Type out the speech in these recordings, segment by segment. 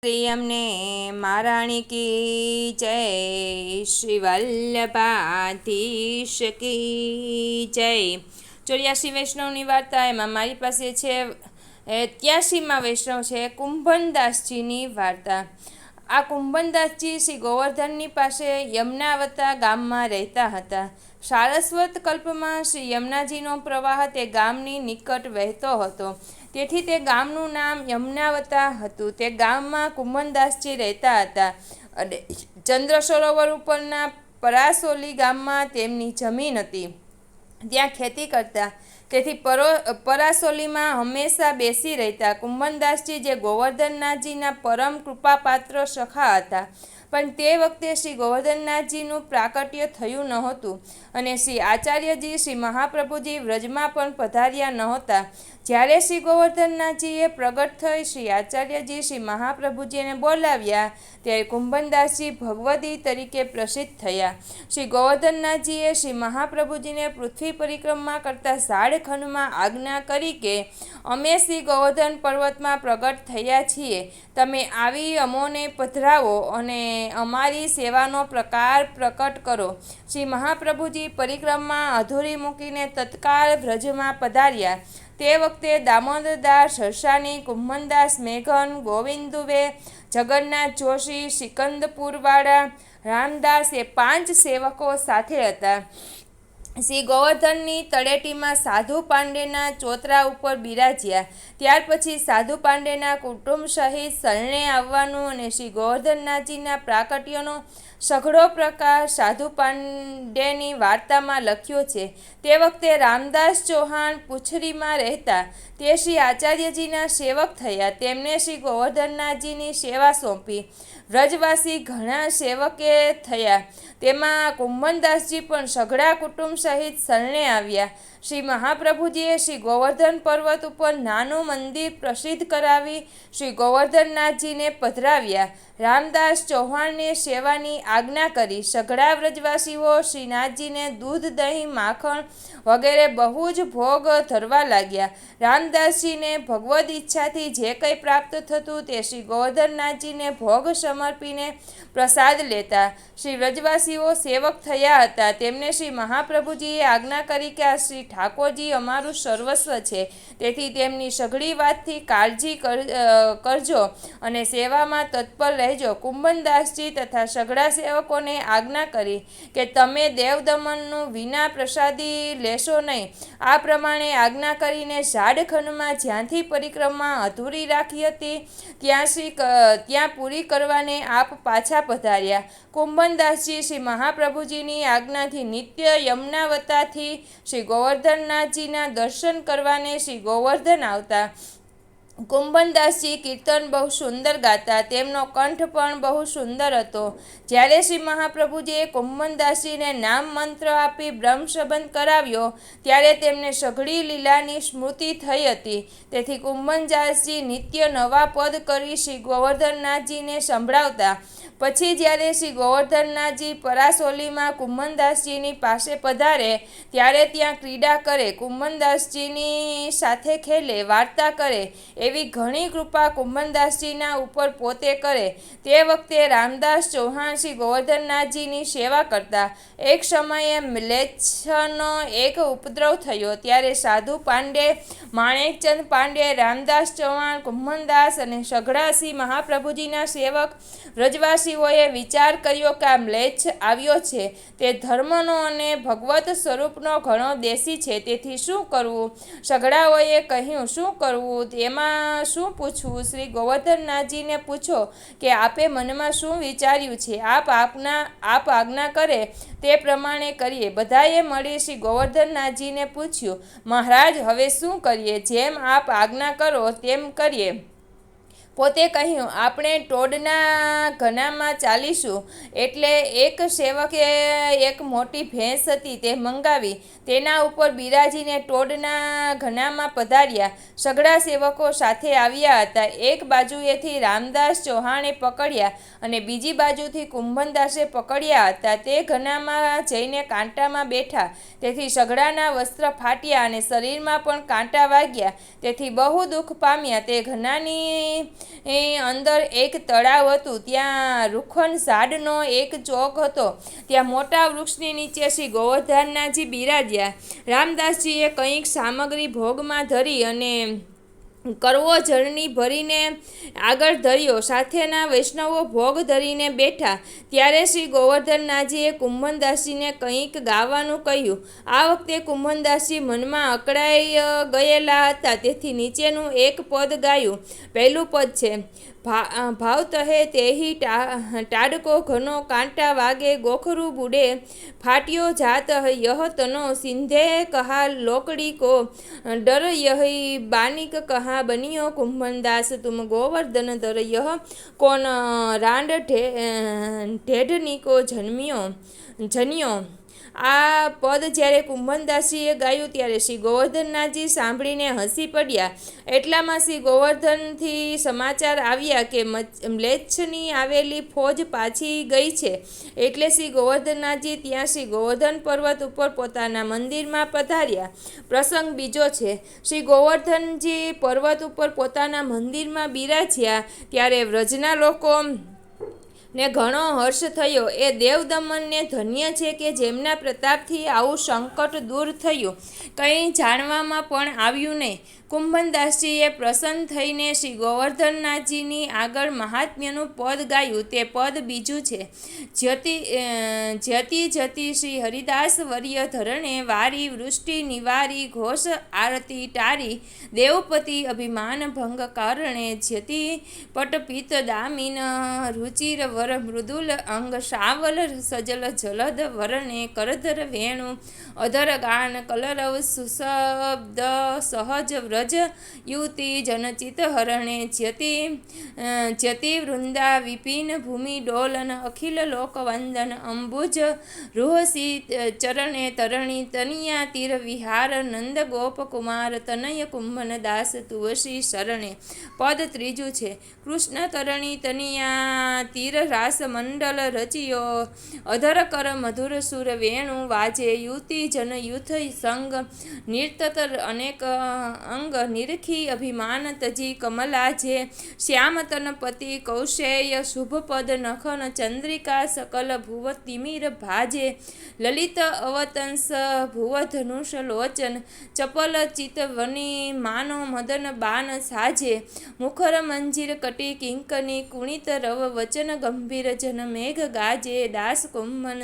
श्री अमने महाराणी की जय, श्री वल्लभाधीश की जय। 84 વૈષ્ણવની વાર્તા એમાં મારી પાસે છે 83માં વૈષ્ણવ છે કુંભનદાસજીની વાર્તા। આ કુંભનદાસજી શ્રી ગોવર્ધનની પાસે યમનાવતા ગામમાં રહેતા હતા। સારસ્વત કલ્પમાં શ્રી યમુનાજીનો પ્રવાહ તે ગામની નિકટ વહેતો હતો, તેથી તે ગામનું નામ યમનાવતા હતું। તે ગામમાં કુંભનદાસજી રહેતા હતા અને ચંદ્ર સરોવર ઉપરના પરાસોલી ગામમાં તેમની જમીન હતી। ત્યાં ખેતી કરતા, તેથી પરાસોલીમાં હંમેશા બેસી રહેતા। કુંભનદાસજી જે ગોવર્ધનનાથજીના પરમ કૃપાપાત્ર સખા હતા, પણ તે વખતે શ્રી ગોવર્ધનનાથજીનું પ્રાકટ્ય થયું નહોતું અને શ્રી આચાર્યજી શ્રી મહાપ્રભુજી વ્રજમાં પણ પધાર્યા નહોતા। જ્યારે શ્રી ગોવર્ધનનાથજીએ પ્રગટ થઈ શ્રી આચાર્યજી શ્રી મહાપ્રભુજીને બોલાવ્યા, ત્યારે કુંભનદાસજી ભગવદી તરીકે પ્રસિદ્ધ થયા। શ્રી ગોવર્ધનનાથજીએ શ્રી મહાપ્રભુજીને પૃથ્વી પરિક્રમા કરતા ઝાડખંડમાં આજ્ઞા કરી કે અમે શ્રી ગોવર્ધન પર્વતમાં પ્રગટ થયા છીએ, તમે આવી અમોને પધરાવો અને અમારી સેવાનો પ્રકાર પ્રકટ કરો। શ્રી મહાપ્રભુજી પરિક્રમા અધૂરી મૂકીને તત્કાળ વ્રજમાં પધાર્યા। તે વખતે દામોદરદાસ હર્ષાની, કુંભનદાસ મેઘન, ગોવિંદ દુબે, જગન્નાથ જોશી, સિકંદપુરવાળા, રામદાસ એ 5 સેવકો સાથે હતા। શ્રી ગોવર્ધનની તળેટીમાં સાધુ પાંડેના ચોતરા ઉપર બિરાજ્યા। ત્યાર પછી સાધુ પાંડેના કુટુંબ સહિત શરણે આવવાનું અને શ્રી ગોવર્ધનનાથજીના પ્રાકટ્યનો સઘળો પ્રકાર સાધુ પાંડેની વાર્તામાં લખ્યો છે। તે વખતે રામદાસ ચૌહાણ પૂછડીમાં રહેતા, તે શ્રી આચાર્યજીના સેવક થયા। તેમને શ્રી ગોવર્ધનનાથજીની સેવા સોંપી। વ્રજવાસી ઘણા સેવકે થયા, તેમાં કુંભનદાસજી પણ સઘળા કુટુંબ સહિત શરણે આવ્યા। શ્રી મહાપ્રભુજીએ શ્રી ગોવર્ધન પર્વત ઉપર નાનું મંદિર પ્રસિદ્ધ કરાવી શ્રી ગોવર્ધનનાથજીને પધરાવ્યા। રામદાસ ચૌહાણને સેવાની આજ્ઞા કરી। સઘળા વ્રજવાસીઓ શ્રીનાથજીને દૂધ, દહીં, માખણ વગેરે બહુ જ ભોગ ધરવા લાગ્યા। રામદાસજીને ભગવદ ઈચ્છાથી જે કંઈ પ્રાપ્ત થતું તે શ્રી ગોવર્ધનનાથજીને ભોગ સમર્પીને પ્રસાદ લેતા। શ્રી વ્રજવાસીઓ સેવક થયા હતા, તેમને શ્રી મહાપ્રભુજીએ આજ્ઞા કરી કે આ શ્રી ઠાકોરજી અમારું સર્વસ્વ છે, તેથી તેમની સઘળી વાતથી કાળજી કરજો અને સેવામાં તત્પર રહેજો। કુંભનદાસજી તથા સઘળા સેવકોને આજ્ઞા કરી કે તમે દેવદમનનું વિના પ્રસાદી લેશો નહીં। આ પ્રમાણે આજ્ઞા કરીને ઝાડખંડમાં જ્યાંથી પરિક્રમા અધૂરી રાખી હતી ત્યાં પૂરી કરવાને આપ પાછા પધાર્યા। કુંભનદાસજી શ્રી મહાપ્રભુજીની આજ્ઞાથી નિત્ય યમનાવતાથી શ્રી ગોવર્ધનનાથજીના દર્શન કરવાને શ્રી ગોવર્ધન આવતા। કુંભનદાસજી કીર્તન બહુ સુંદર ગાતા, તેમનો કંઠ પણ બહુ સુંદર હતો। જ્યારે શ્રી મહાપ્રભુજીએ કુંભનદાસજીને નામ મંત્ર આપી બ્રહ્મ સંબંધ કરાવ્યો, ત્યારે તેમને સઘળી લીલાની સ્મૃતિ થઈ હતી। તેથી કુંભનદાસજી નિત્ય નવા પદ કરી શ્રી ગોવર્ધનનાથજીને સંભળાવતા। પછી જ્યારે શ્રી ગોવર્ધનનાથજી પરાસોલીમાં કુંભનદાસજીની પાસે પધારે, ત્યારે ત્યાં ક્રીડા કરે, કુંભનદાસજીની સાથે ખેલે, વાર્તા કરે, એવી ઘણી કૃપા કુંભનદાસજીના ઉપર પોતે કરે। તે વખતે રામદાસ ચૌહાણ શ્રી ગોવર્ધનનાથજીની સેવા કરતા। એક સમયે મ્લેચ્છનો એક ઉપદ્રવ થયો, ત્યારે સાધુ પાંડે, માણેકચંદ પાંડે, રામદાસ ચૌહાણ, કુંભનદાસ અને સઘળા શ્રી મહાપ્રભુજીના સેવક વ્રજવાસીઓએ વિચાર કર્યો કે આ મ્લેચ્છ આવ્યો છે, તે ધર્મનો અને ભગવત સ્વરૂપનો ઘણો દેશી છે, તેથી શું કરવું? સઘળાઓએ કહ્યું, શું કરવું એમાં શું પૂછવું? શ્રી ગોવર્ધનનાથજીને પૂછો કે આપે મનમાં શું વિચાર્યું છે, આપ આજ્ઞા કરે તે પ્રમાણે કરીએ। બધાએ મળી શ્રી ગોવર્ધનનાથજીને પૂછ્યું, મહારાજ હવે શું કરીએ? જેમ આપ આજ્ઞા કરો તેમ કરીએ। પોતે કહ્યું, આપણે ટોડના ઘનામાં ચાલીશું। એટલે એક સેવકે એક મોટી ભેંસ હતી તે મંગાવી, તેના ઉપર બિરાજીને ટોડના ઘનામાં પધાર્યા। સઘળા સેવકો સાથે આવ્યા હતા। એક બાજુએથી રામદાસ ચૌહાણે પકડ્યા અને બીજી બાજુથી કુંભનદાસે પકડ્યા હતા। તે ઘનામાં જઈને કાંટામાં બેઠા, તેથી સઘળાના વસ્ત્ર ફાટ્યા અને શરીરમાં પણ કાંટા વાગ્યા, તેથી બહુ દુઃખ પામ્યા। તે ઘનાની અંદર એક તળાવ હતું. ત્યાં રૂખન ઝાડનો એક ચોક હતો. ત્યાં મોટા વૃક્ષની નીચે શ્રી ગોવર્ધનનાથજી બિરાજ્યા. રામદાસજીએ કંઈક સામગ્રી ભોગમાં ધરી અને કરવો જળની ભરીને આગળ ધર્યો. સાથેના વૈષ્ણવો ભોગ ધરીને બેઠા. ત્યારે શ્રી ગોવર્ધનનાથજીએ કુંભનદાસજીને કંઈક ગાવાનું કહ્યું. આ વખતે કુંભનદાસજી મનમાં અકળાઈ ગયેલા હતા. તેથી નીચેનું એક પદ ગાયું. પહેલું પદ છે: ભાવ તહે તેહી ટાડકો ઘનો કાંટા વાગે ગોખરું બુડે ફાટ્યો જાત યહ તનો સિંધે કહા લોકડી કો ડર યહી બાનિક કહા બનિયો કુંભનદાસ તુમ ગોવર્ધન ધર યહ કોન રાંડ ઢેઢની કો જન્યો. આ પદ જ્યારે કુંભનદાસજીએ ગાયું ત્યારે શ્રી ગોવર્ધનનાથજી સાંભળીને હસી પડ્યા. એટલામાં શ્રી ગોવર્ધનથી સમાચાર આવ્યા કે મ્લેચ્છની આવેલી ફોજ પાછી ગઈ છે. એટલે શ્રી ગોવર્ધનનાથજી ત્યાં શ્રી ગોવર્ધન પર્વત ઉપર પોતાના મંદિરમાં પધાર્યા. પ્રસંગ બીજો છે: શ્રી ગોવર્ધનજી પર્વત ઉપર પોતાના મંદિરમાં બિરાજ્યા ત્યારે વ્રજના લોકો ને ઘણો હર્ષ થયો. એ દેવદમનને ધન્ય છે કે જેમના પ્રતાપથી આવું સંકટ દૂર થયું. કંઈ જાણવામાં પણ આવ્યું નહીં. કુંભનદાસજીએ પ્રસન્ન થઈને શ્રી ગોવર્ધનનાથજીની આગળ મહાત્મ્યનું પદ ગાયું. તે પદ બીજું છે: જતી જતી શ્રી હરિદાસ વર્ય ધરણે વારી વૃષ્ટિ નિવારી ઘોષ આરતી ટારી દેવપતિ અભિમાન ભંગ કારણે જતી પટપિત દામિન રુચિર વર મૃદુલ અંગ સાવલ સજલ જલદ વરણે કરધર વેણુ અધર ગાન કલરવ સુશબ્દ સહજ વ્રજ યુતિ જનચિત હરણે જતી વૃંદા વિપિન ભૂમિ ડોલન અખિલ લોકવંદન અંબુજ રૂહસી ચરણે તરણી તનિયા તીર વિહાર નંદ ગોપ કુમાર તનય કુંભનદાસ તુવસી શરણે. પદ ત્રીજું છે: કૃષ્ણ તરણી તનિયા તીર રાસ મંડલ રચિયો અધર કર મધુર સુર વેણુ વાજે યુતિ જન યુથ સંગ નિર્તર અનેક અંગ નિરખી અભિમાન તજી કમલા જે શ્યામ તનપતિ કૌશેય શુભ પદ નખન ચંદ્રિકા સકલ ભુવ તિમિર ભાજે લલિત અવતંસ ભુવ ધનુષ લોચન ચપલ ચિત વની માનો મદન બાન સાજે મુખર મંજીર કટી કિંકની કુણિત રવ વચન ગંભીર જન મેઘ ગાજે દાસ કુંભન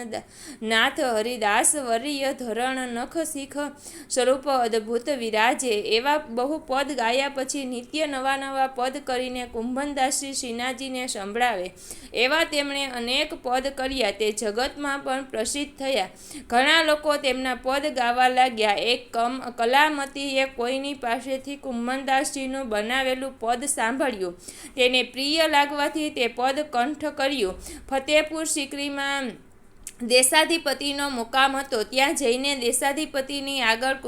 નાથ હરિદાસ વર્ય ધરણ નખ શીખ સ્વરૂપ અદ્ભુત વિરાજે. એવા બહુ પદ ગાયા પછી નિત્ય નવા નવા પદ કરીને કુંભનદાસજી શ્રીનાથજીને સંભળાવે. એવા તેમણે અનેક પદ કર્યા. તે જગતમાં પણ પ્રસિદ્ધ થયા. ઘણા લોકો તેમના પદ ગાવા લાગ્યા. એક કલામતીએ કોઈની પાસેથી કુંભનદાસજીનું બનાવેલું પદ સાંભળ્યું. તેને પ્રિય લાગવાથી તે પદ કંઠ કર્યું. ફતેહપુર સિકરીમાં દેશાધિપતિનો મુકામ હતો. ત્યાં જઈને દેશાધિપતિની આગળ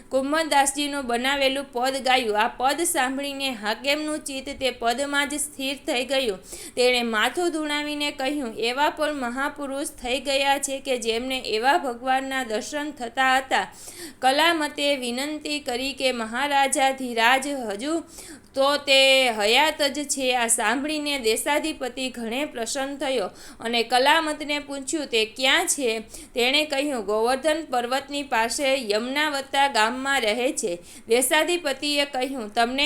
કુંભનદાસજીનું બનાવેલું પદ ગાયું. આ પદ સાંભળીને હાકેમનું ચિત્ત તે પદમાં જ સ્થિર થઈ ગયું. તેણે માથું ધુણાવીને કહ્યું: એવા પણ મહાપુરુષ થઈ ગયા છે કે જેમને એવા ભગવાનના દર્શન થતા હતા. કલામતે વિનંતી કરી કે મહારાજાધિરાજ હજુ તો તે હયાત જ છે. આ સાંભળીને દેશાધિપતિ ઘણે પ્રસન્ન થયો અને કલામતને પૂછ્યું તે ક્યાં છે. તેણે કહ્યું ગોવર્ધન પર્વતની પાસે યમનાવતા ગામમાં રહે છે. દેશાધિપતિએ કહ્યું તેમને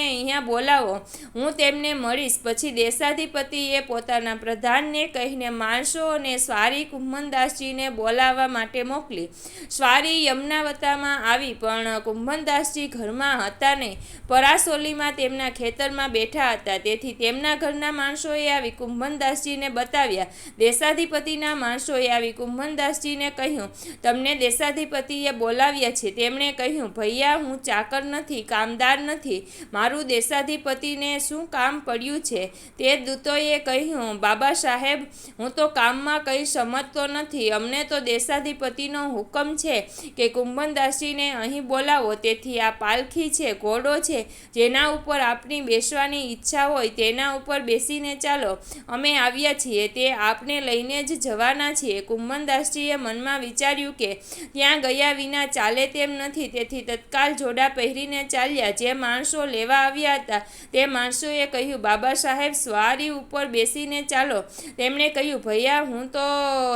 અહીંયા બોલાવો, હું તેમને મળીશ. પછી દેશાધિપતિએ પોતાના પ્રધાનને કહીને માણસો અને સ્વારી કુંભનદાસજીને બોલાવવા માટે મોકલી. સ્વારી યમનાવતામાં આવી પણ કુંભનદાસજી ઘરમાં હતા નહીં. પરાસોલીમાં તેમના ખેતરમાં બેઠા હતા. તેથી તેમના ઘરના માણસોએ આવી કુંભનદાસજીને બતાવ્યા. દેશાધિપતિના માણસોએ આવી કુંભનદાસજીને કહ્યું તમને દેશાધિપતિએ બોલાવ્યા છે. તેમણે કહ્યું ભૈયા, હું ચાકર નથી, કામદાર નથી. મારું દેશાધિપતિને શું કામ પડ્યું છે. તે દૂતોએ કહ્યું બાબા સાહેબ, હું તો કામમાં કંઈ સમજતો નથી. અમને તો દેશાધિપતિનો હુકમ છે કે કુંભનદાસજીને અહીં બોલાવો. તેથી આ પાલખી છે, ઘોડો ઘોડો છે, જેના ઉપર આપની બેસવાની ઈચ્છા હોય તેના ઉપર બેસીને ચાલો, અમે આવ્યા છીએ, તે આપને લઈને જ જવાના છીએ. કુંભનદાસજીએ મનમાં વિચાર્યું કે ત્યાં ગયા વિના ચાલે તેમ નથી, તેથી તત્કાલ જોડા પહેરીને ચાલ્યા. જે માણસો લેવા આવ્યા હતા તે માણસોએ કહ્યું, બાબા સાહેબ સવારી ઉપર બેસીને ચાલો. તેમણે કહ્યું, ભૈયા હું તો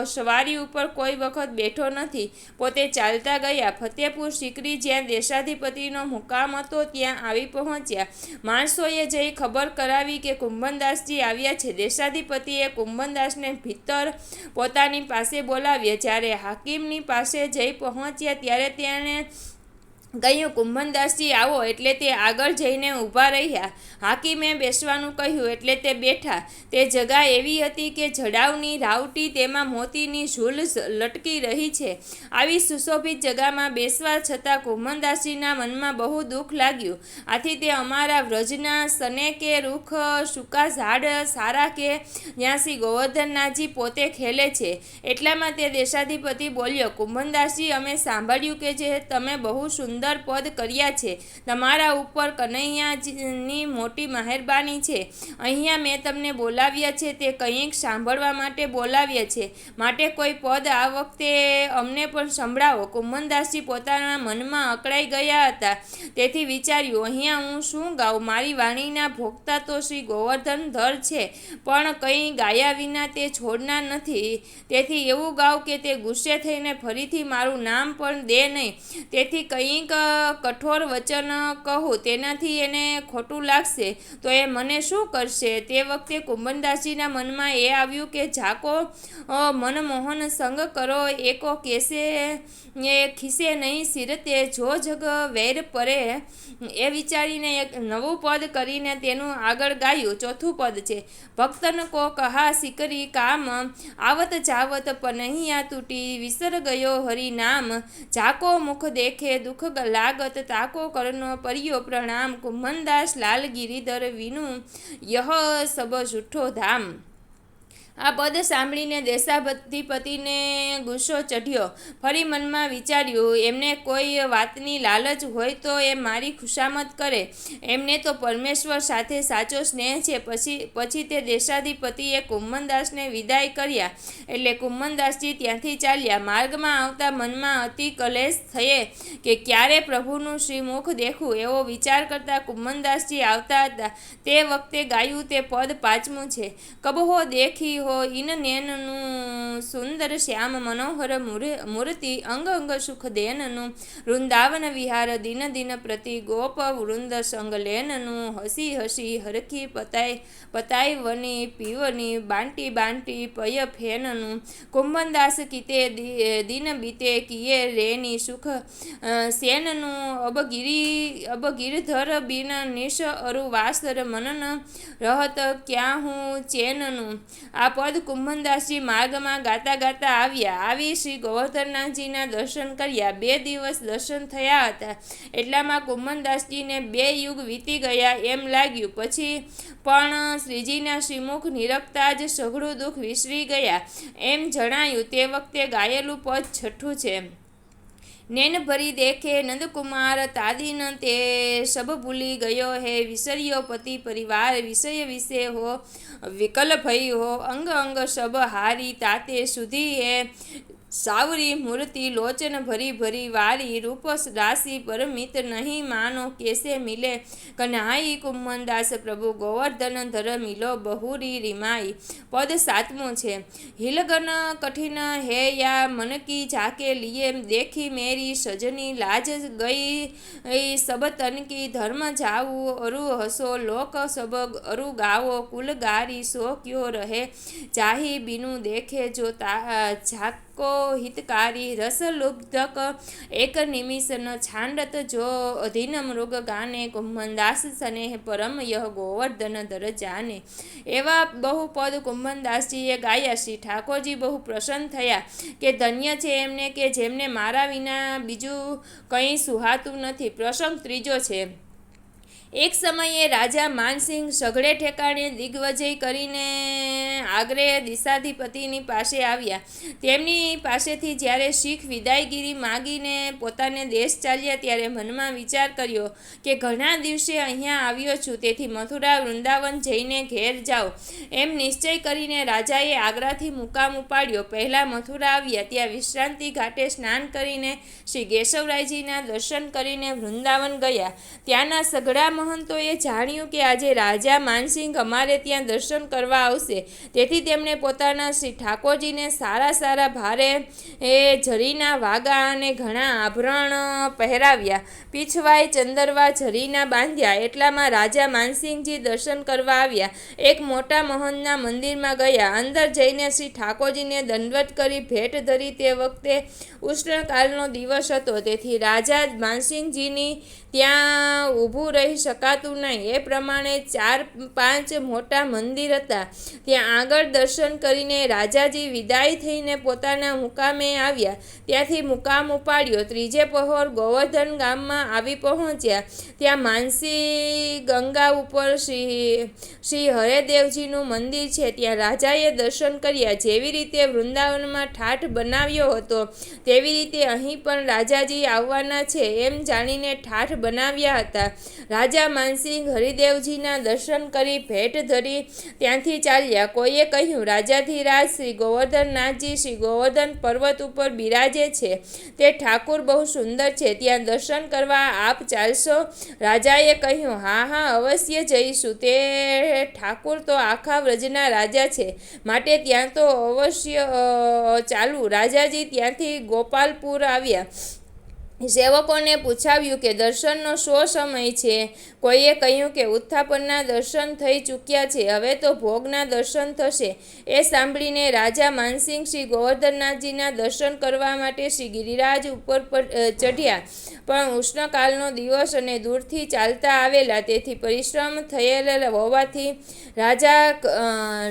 સવારી ઉપર કોઈ વખત બેઠો નથી. પોતે ચાલતા ગયા. ફતેપુર સિકરી જ્યાં દેશાધિપતિનો મુકામ હતો ત્યાં આવી પહોંચ્યા. માણસોએ જઈ ખબર કરાવી કે કુંભનદાસજી આવ્યા છે. દેશાધિપતિએ કુંભનદાસને ભીતર પોતાની પાસે બોલાવ્યા. જ્યારે હાકીમની પાસે જઈ પહોંચ્યા ત્યારે તેણે કહ્યું, કુંભનદાસજી આવો. એટલે તે આગળ જઈને ઊભા રહ્યા. હાકીમે બેસવાનું કહ્યું એટલે તે બેઠા. તે જગા એવી હતી કે જડાવની રાવટી, તેમાં મોતીની ઝૂલ લટકી રહી છે. આવી સુશોભિત જગામાં બેસવા છતાં કુંભનદાસજીના મનમાં બહુ દુઃખ લાગ્યું. આથી તે અમારા વ્રજના સને કે રૂખ, સૂકા ઝાડ સારા કે જ્યાં શ્રી ગોવર્ધનનાથજી પોતે ખેલે છે. એટલામાં તે દેશાધિપતિ બોલ્યો, કુંભનદાસજી, અમે સાંભળ્યું કે જે તમે બહુ સુંદર પદ કર્યા છે. તમારા ઉપર કનૈયાની મોટી મહેરબાની છે. અહીંયા મેં તમને બોલાવ્યા છે તે કંઈક સાંભળવા માટે બોલાવ્યા છે. માટે કોઈ પદ આ વખતે અમને પણ સંભળાવો. કુંભનદાસજી પોતાના મનમાં અકળાઈ ગયા હતા. તેથી વિચાર્યું, અહીંયા હું શું ગાઉં? મારી વાણીના ભોગતા તો શ્રી ગોવર્ધન ધર છે, પણ કંઈ ગાયા વિના તે છોડનાર નથી. તેથી એવું ગાઉં કે તે ગુસ્સે થઈને ફરીથી મારું નામ પણ દે નહીં. તેથી કંઈક કઠોર વચન કહું, તેનાથી એને ખોટું લાગશે તો એ મને શું કરશે? તે વખતે કુંભનદાસજીના મનમાં એ આવ્યું કે જાકો મનમોહન સંગ કરો, એકો કેસે એ ખીસે નહીં સિરતે, જો જગ વૈર પરે. એ વિચારીને એક નવું પદ કરીને તેનું આગળ ગાયું. ચોથું પદ છે, ભક્તન કો કહા સિકરી કામ, આવત જાવત પનહિયા તૂટી, વિસર ગયો હરિ નામ, જાકો મુખ દેખે દુઃખ લાગત, તાકો કરનો પરિયો પ્રણામ, કુંભનદાસ લાલ ગિરિધર વિનું યહ સબ જૂઠો ધામ. આ પદ સાંભળીને દેશાધિપતિને ગુસ્સો ચઢ્યો. ફરી મનમાં વિચાર્યું, એમને કોઈ વાતની લાલચ હોય તો એ મારી ખુશામત કરે. એમને તો પરમેશ્વર સાથે સાચો સ્નેહ છે. પછી તે દેશાધિપતિએ કુંભનદાસને વિદાય કર્યા. એટલે કુંભનદાસજી ત્યાંથી ચાલ્યા. માર્ગમાં આવતા મનમાં અતિ કલેશ થયે કે ક્યારે પ્રભુનું શ્રીમુખ દેખું. એવો વિચાર કરતા કુંભનદાસજી આવતા હતા. તે વખતે ગાયું તે પદ પાંચમું છે. કબહો દેખી હો ઇન નેનનું, સુંદર શ્યામ મનોહર મૂર્તિ, અંગ અંગ સુખ દેનનું, વૃંદાવન વિહાર દિન દિન પ્રતિ, ગોપ વૃંદ સંગ લેનનું, હસી હસી હરખી પતાય વની પીવની, બાંટી બાંટી પય ફેનનું, કુંભનદાસ કીતે દિન બીતે, કિયે રેની સુખ સેનનું, અબગીરધર બિન નિશ અરુ વાસર, મનન રહત ક્યાં હું ચેનનું. આ પદ કુંભનદાસજી માર્ગમાં ગાતા ગાતા આવ્યા. આવી શ્રી ગોવર્ધનનાથજીના દર્શન કર્યા. 2 દિવસ દર્શન થયા હતા. એટલામાં કુંભનદાસજીને 2 યુગ વીતી ગયા એમ લાગ્યું. પછી પણ શ્રીજીના શ્રીમુખ નિરખતા જ સઘળું દુઃખ વિસરી ગયા એમ જણાયું. તે વખતે ગાયેલું પદ છઠ્ઠું છે. नैन भरी देखे नंदकुमार तादीन ते सब भूली गयो है, विसरियो पति परिवार विषय विषय हो विकल भई हो, अंग अंग सब हारी ताते सुधी है, सावरी मूर्ति लोचन भरी भरी वारी, रूप राशि परमित नहीं मानो कैसे मिले, कन्हाई कुंभनदास प्रभु गोवर्धन धर मिलो बहुरी रिमाई। पद 7मुं छे। हिलगन कठिन है या मन की जाके लिए, देखी मेरी सजनी लाज गई सब तन की, धर्म जाऊ अरु हसो लोक सब अरु गावो, कुल गारी सो क्यों रहे, चाही बिनु देखे जो झाको हितकारी, रस लुब्धक एक निमिष न छांडत जो अधीन मृग गाने, कुंभनदास स्नेह परम यह गोवर्धन धर जाने। एवा बहु पद कुंभनदासजीए गाया। श्री ठाकोरजी बहु प्रसन्न थया के धन्य छे एमने के जेमने मारा विना बीजू कंई सुहातुं नथी। प्रसंग 3 छे। એક સમયે રાજા માનસિંહ સઘળે ઠેકાણે દિગ્વિજય કરીને આગ્રે દિશાધિપતિની પાસે આવ્યા. તેમની પાસેથી જ્યારે શીખ વિદાયગીરી માગીને પોતાને દેશ ચાલ્યા ત્યારે મનમાં વિચાર કર્યો કે ઘણા દિવસે અહીંયા આવ્યો છું, તેથી મથુરા વૃંદાવન જઈને ઘેર જાઉં. એમ નિશ્ચય કરીને રાજાએ આગ્રાથી મુકામ ઉપાડ્યો. પહેલાં મથુરા આવ્યા, ત્યાં વિશ્રાંતિ ઘાટે સ્નાન કરીને શ્રી કેશવરાયજીના દર્શન કરીને વૃંદાવન ગયા. ત્યાંના સઘળા મહંતોએ જાણ્યું કે આજે રાજા માનસિંહ અમારે ત્યાં દર્શન કરવા આવશે, તેથી તેમણે પોતાના શ્રી ઠાકોરજીને સારા સારા ભારે ઝરીના વાગા અને ઘણા આભરણ પહેરાવ્યા. પીછવાય ચંદરવા ઝરીના બાંધ્યા. એટલામાં રાજા માનસિંહજી દર્શન કરવા આવ્યા. એક મોટા મહંતના મંદિરમાં ગયા. અંદર જઈને શ્રી ઠાકોરજીને દંડવત કરી ભેટ ધરી. તે વખતે ઉષ્ણકાળનો દિવસ હતો, તેથી રાજા માનસિંહજીની ત્યાં ઊભું રહી શકાતું નહીં. એ પ્રમાણે 4-5 મોટા મંદિર હતા. ત્યાં આગળ દર્શન કરીને રાજાજી વિદાય થઈને પોતાના મુકામે આવ્યા. ત્યાંથી મુકામ ઉપાડ્યો. ત્રીજે પહોર ગોવર્ધન ગામમાં આવી પહોંચ્યા. ત્યાં માનસી ગંગા ઉપર શ્રી હરેદેવજીનું મંદિર છે. ત્યાં રાજાએ દર્શન કર્યા. જેવી રીતે વૃંદાવનમાં ઠાઠ બનાવ્યો હતો, તેવી રીતે અહીં પણ રાજાજી આવવાના છે એમ જાણીને ઠાઠ બનાવ્યા હતા. રાજા માનસિંહ હરિદેવજીના દર્શન કરી ભેટ ધરી ત્યાંથી ચાલ્યા. કોઈએ કહ્યું, રાજાધિરાજ શ્રી ગોવર્ધનનાથજી શ્રી ગોવર્ધન પર્વત ઉપર બિરાજે છે. તે ઠાકુર બહુ સુંદર છે, ત્યાં દર્શન કરવા આપ ચાલશો? રાજાએ કહ્યું, હા હા, અવશ્ય જઈશું. તે ઠાકુર તો આખા વ્રજના રાજા છે, માટે ત્યાં તો અવશ્ય ચાલવું. રાજાજી ત્યાંથી ગોપાલપુર આવ્યા. સેવકોને પૂછાવ્યું કે દર્શનનો શો સમય છે? કોઈએ કહ્યું કે ઉત્થાપનના દર્શન થઈ ચૂક્યા છે, હવે તો ભોગના દર્શન થશે. એ સાંભળીને રાજા માનસિંહ શ્રી ગોવર્ધનનાથજીના દર્શન કરવા માટે શ્રી ગિરિરાજ ઉપર ચઢ્યા. પણ ઉષ્ણકાળનો દિવસ અને દૂરથી ચાલતા આવેલા, તેથી પરિશ્રમ થયેલા હોવાથી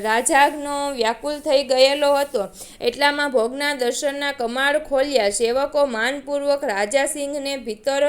રાજાજ્ઞો વ્યાકુલ થઈ ગયેલો હતો. એટલામાં ભોગના દર્શનના કમાડ ખોલ્યા. સેવકો માનપૂર્વક રાજાસિંહને ભીતર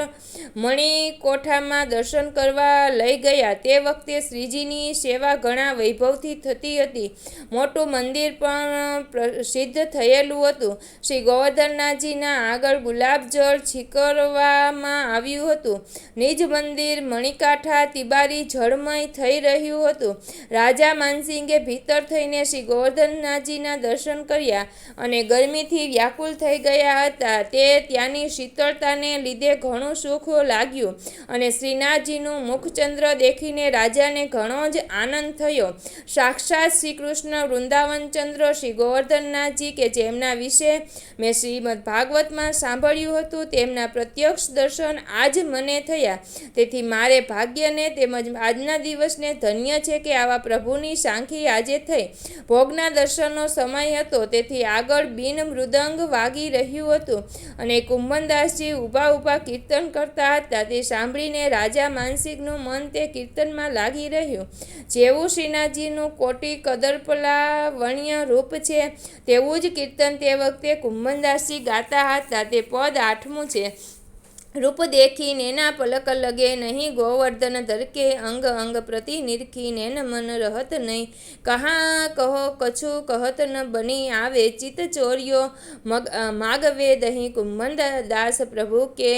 મણિકોઠામાં દર્શન કરવા લઈ ગયા. તે વખતે શ્રીજીની સેવા ઘણા વૈભવથી થતી હતી. મોટું મંદિર પણ પ્રસિદ્ધ થયેલું હતું. શ્રી ગોવર્ધનનાથજીના આગળ ગુલાબજળ છીકરવામાં આવ્યું હતું. નિજ મંદિર મણિકાઠા તિબારી જળમય થઈ રહ્યું હતું. રાજા માનસિંહે ભીતર થઈને શ્રી ગોવર્ધનનાથજીના દર્શન કર્યા અને ગરમીથી વ્યાકુલ થઈ ગયા હતા. તે ત્યાંની શીતળતાને લીધે ઘણું સુખ લાગ્યું અને શ્રીનાથજીનું મુખચંદ્ર દેખીને રાજાને ઘણો જ આનંદ થયો. સાક્ષાત શ્રી કૃષ્ણ વૃંદાવનચંદ્ર શ્રી ગોવર્ધનનાથજી કે જેમના વિશે મેં શ્રીમદ ભાગવતમાં સાંભળ્યું હતું, તેમના પ્રત્યક્ષ દર્શન આજ મને થયા. તેથી મારે ભાગ્યને તેમજ આજના દિવસને ધન્ય છે કે આવા પ્રભુની સાંખી આજે થઈ. ભોગના દર્શનનો સમય હતો, તેથી આગળ બીન મૃદંગ વાગી રહ્યું હતું અને કુંભનદાસજી ઊભા કીર્તન કરતા હતા. તે સાંભળીને રાજા માનસિંહનું મન તે કીર્તનમાં લાગી રહ્યું. જેવું શ્રીનાથજીનું કોટી કદર્પલા વણ્ય રૂપ છે, તેવું જ કીર્તન તે વખતે કુંભનદાસજી ગાતા હતા. તે પદ 8મું છે. રૂપ દેખી નેના પલક લગે નહીં, ગોવર્ધન ધરકે અંગ અંગ પ્રતિ નિરખી નેન મન રહત નહીં. કહા કહો કછું કહત ન બની આવે, ચિત ચોર્યો માગવે દહીં. કુંભન દાસ પ્રભુ કે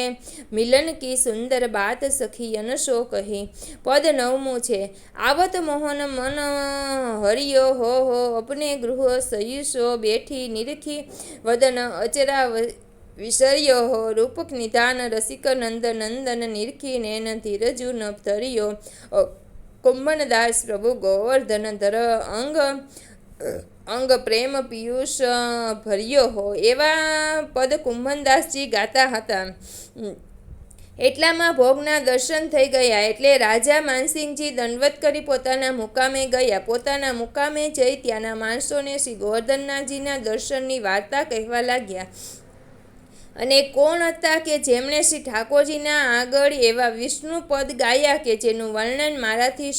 મિલન કી સુંદર બાત સખીયન શો કહી. પદ 9મું છે. આવત મોહન મન હરિયો હો અપને ગૃહ સયુષો બેઠી નિરખી વદન અચરા વિસર્યો હો. રૂપક નિધાન રસિક નંદ નંદન નિરખી નેન ધીરજુ ન ધર્યો. કુંભનદાસ પ્રભુ ગોવર્ધન ધર અંગ પ્રેમ પિયુષ ભર્યો હો. એવા પદ કુંભનદાસજી ગાતા હતા. એટલામાં ભોગના દર્શન થઈ ગયા. એટલે રાજા માનસિંહજી દંડવત કરી પોતાના મુકામે ગયા. પોતાના મુકામે જઈ ત્યાંના માણસોને શ્રી ગોવર્ધનનાથજીના દર્શનની વાર્તા કહેવા લાગ્યા. અને કોણ હતા કે જેમણે શ્રી ઠાકોરજીના આગળ એવા વિષ્ણુ પદ ગાયા કે જેનું વર્ણન મારાથી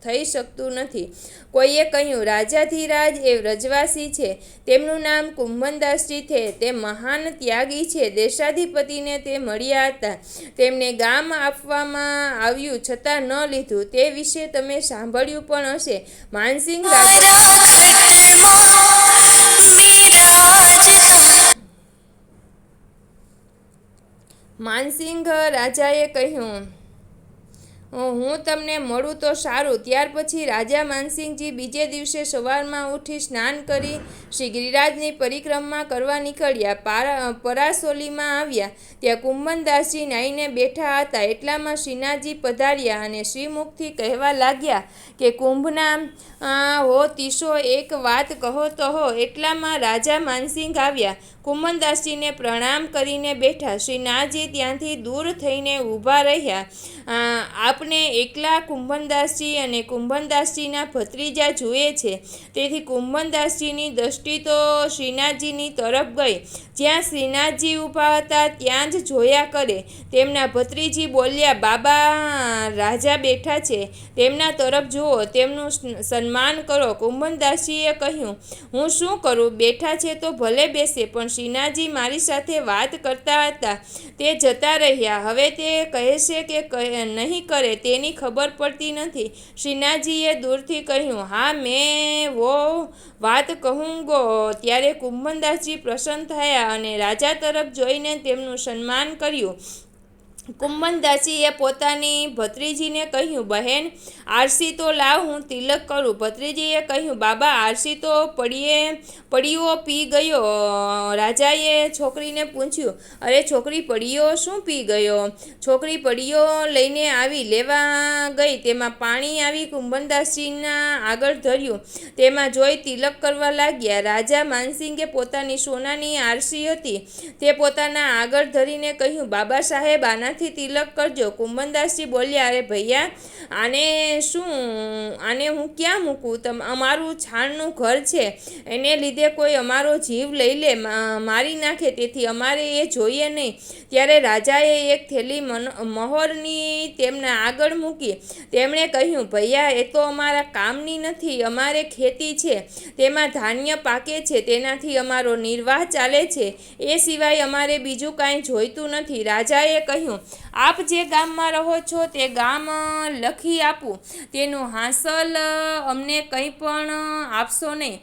થઈ શકતું નથી. કોઈએ કહ્યું, રાજાધિરાજ એ વ્રજવાસી છે, તેમનું નામ કુંભનદાસજી છે, તે મહાન ત્યાગી છે. દેશાધિપતિને તે મળ્યા હતા, તેમને ગામ આપવામાં આવ્યું છતાં ન લીધું. તે વિશે તમે સાંભળ્યું પણ હશે. માનસિંહ માનસિંહ રાજાએ કહ્યું, હું તમને મળું તો સારું. ત્યાર પછી રાજા માનસિંહજી બીજે દિવસે સવારમાં ઉઠી સ્નાન કરી શ્રી ગિરિરાજની પરિક્રમા કરવા નીકળ્યા. પરાસોલીમાં આવ્યા ત્યાં કુંભનદાસજી નાહીને બેઠા હતા. એટલામાં શ્રીનાથજી પધાર્યા અને શ્રીમુખથી કહેવા લાગ્યા કે કુંભના હો તીસો એક વાત કહો તો હો. એટલામાં રાજા માનસિંહ આવ્યા, કુંભનદાસજીને પ્રણામ કરીને બેઠા. શ્રીનાથજી ત્યાંથી દૂર થઈને ઊભા રહ્યા. આપને એકલા કુંભનદાસજી અને કુંભનદાસજીના ભત્રીજા જુએ છે. તેથી કુંભનદાસજીની દ્રષ્ટિ તો શ્રીનાથજીની તરફ ગઈ. જ્યાં શ્રીનાથજી ઊભા હતા ત્યાં જ જોયા કરે. તેમના ભત્રીજી બોલ્યા, બાબા, રાજા બેઠા છે, તેમના તરફ જુઓ, તેમનું સન્માન કરો. કુંભનદાસજીએ કહ્યું, હું શું કરું? બેઠા છે તો ભલે બેસે, પણ શ્રીનાથજી મારી સાથે વાત કરતા હતા, તે જતા રહ્યા. હવે તે કહેશે કે નહીં કરે તેની ખબર પડતી નથી. શ્રીનાથજીએ દૂરથી કહ્યું, હા, મેં વો વાત કહુંગો. ત્યારે કુંભનદાસજી પ્રસન્ન થયા અને રાજા તરફ જોઈને તેમનું સન્માન કર્યું. કુંભનદાસજીએ પોતાની ભત્રીજીને કહ્યું, બહેન, આરસી તો લાવ, હું તિલક કરું. ભત્રીજીએ કહ્યું, બાબા, આરસી તો પડીઓ પી ગયો. રાજાએ છોકરીને પૂછ્યું, અરે છોકરી, પડીઓ શું પી ગયો? છોકરી પડીઓ લઈને આવી. લેવા ગઈ, તેમાં પાણી આવી કુંભનદાસજીના આગળ ધર્યું. તેમાં જોઈ તિલક કરવા લાગ્યા. રાજા માનસિંગે પોતાની સોનાની આરસી હતી તે પોતાના આગળ ધરીને કહ્યું, બાબા સાહેબ, આનાથી તિલક કરજો. કુંભનદાસજી બોલ્યા, અરે ભૈયા, આને હું ક્યાં મૂકું? અમારું છાણનું ઘર છે, એને લીધે કોઈ અમારો જીવ લઈ લે, મારી નાખે, તેથી અમારે એ જોઈએ નહીં. ત્યારે રાજાએ એક થેલી મહોરની તેમના આગળ મૂકી. તેમણે કહ્યું, ભૈયા, એ તો અમારા કામની નથી. અમારે ખેતી છે, તેમાં ધાન્ય પાકે છે, તેનાથી અમારો નિર્વાહ ચાલે છે. એ સિવાય અમારે બીજું કાંઈ જોઈતું નથી. રાજાએ કહ્યું, આપ જે ગામમાં રહો છો તે ગામ લખી આપું, તેનું હાંસલ અમને કંઈ પણ આપશો નહીં,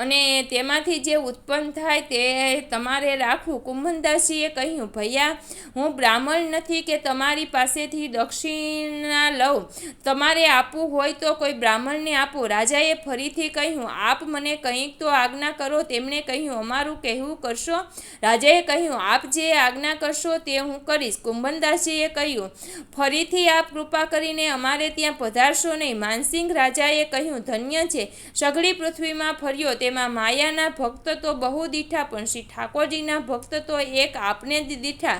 અને તેમાંથી જે ઉત્પન્ન થાય તે તમારે રાખવું. કુંભનદાસજીએ કહ્યું, ભૈયા, હું બ્રાહ્મણ નથી કે તમારી પાસેથી દક્ષિણા લઉં. તમારે આપવું હોય તો કોઈ બ્રાહ્મણને આપો. રાજાએ ફરીથી કહ્યું, આપ મને કંઈક તો આજ્ઞા કરો. તેમણે કહ્યું, અમારું કહેવું કરશો? રાજાએ કહ્યું, આપ જે આજ્ઞા કરશો તે હું કરીશ. કુંભનદાસજીએ કહ્યું, ફરીથી આપ કૃપા કરીને અમારે ત્યાં પધારશો નહીં. માનસિંહ રાજાએ કહ્યું, ધન્ય છે, સઘળી પૃથ્વીમાં ફર્યો, તેમાં માયાના ભક્ત તો બહુ દીઠા, પણ શ્રી ઠાકોરજીના ભક્ત તો એક આપને જ દીઠા.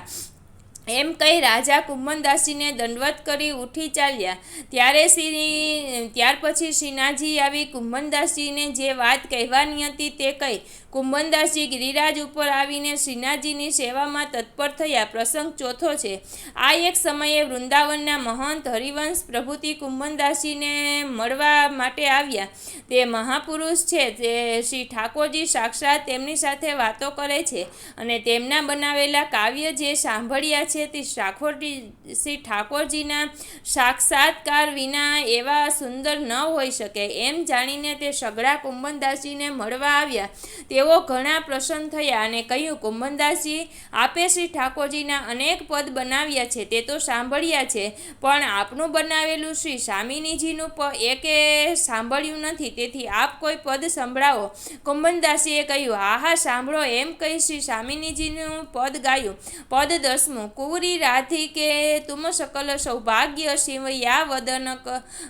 એમ કહી રાજા કુંભનદાસજીને દંડવત કરી ઉઠી ચાલ્યા. ત્યાર પછી શ્રીનાથજી આવી કુંભનદાસજીને જે વાત કહેવાની હતી તે કહી. કુંભનદાસજી ગિરિરાજ ઉપર આવીને શ્રીનાથજીની સેવામાં તત્પર થયા. પ્રસંગ ચોથો છે. આ એક સમયે વૃંદાવનના મહંત હરિવંશ પ્રભુતિ કુંભનદાસજીને મળવા માટે આવ્યા. તે મહાપુરુષ છે, તે શ્રી ઠાકોરજી સાક્ષાત તેમની સાથે વાતો કરે છે અને તેમના બનાવેલા કાવ્ય જે સાંભળ્યા છે તે શ્રી ઠાકોરજીના સાક્ષાત્કાર વિના એવા સુંદર ન હોઈ શકે. એમ જાણીને તે સઘળા કુંભનદાસજીને મળવા આવ્યા. તેઓ ઘણા પ્રસન્ન થયા અને કહ્યું, કુંભનદાસજી, આપે શ્રી ઠાકોરજીના અનેક પદ બનાવ્યા છે તે તો સાંભળ્યા છે, પણ આપનું બનાવેલું શ્રી સ્વામિનીજીનું એકે સાંભળ્યું નથી, તેથી આપ કોઈ પદ સંભળાવો. કુંભનદાસજીએ કહ્યું, હા હા, સાંભળો. એમ કહી શ્રી સ્વામિનીજીનું પદ ગાયું. પદ 10. કુંવરી રાધિકે તુમ સકલ સૌભાગ્ય શિવ યા વદન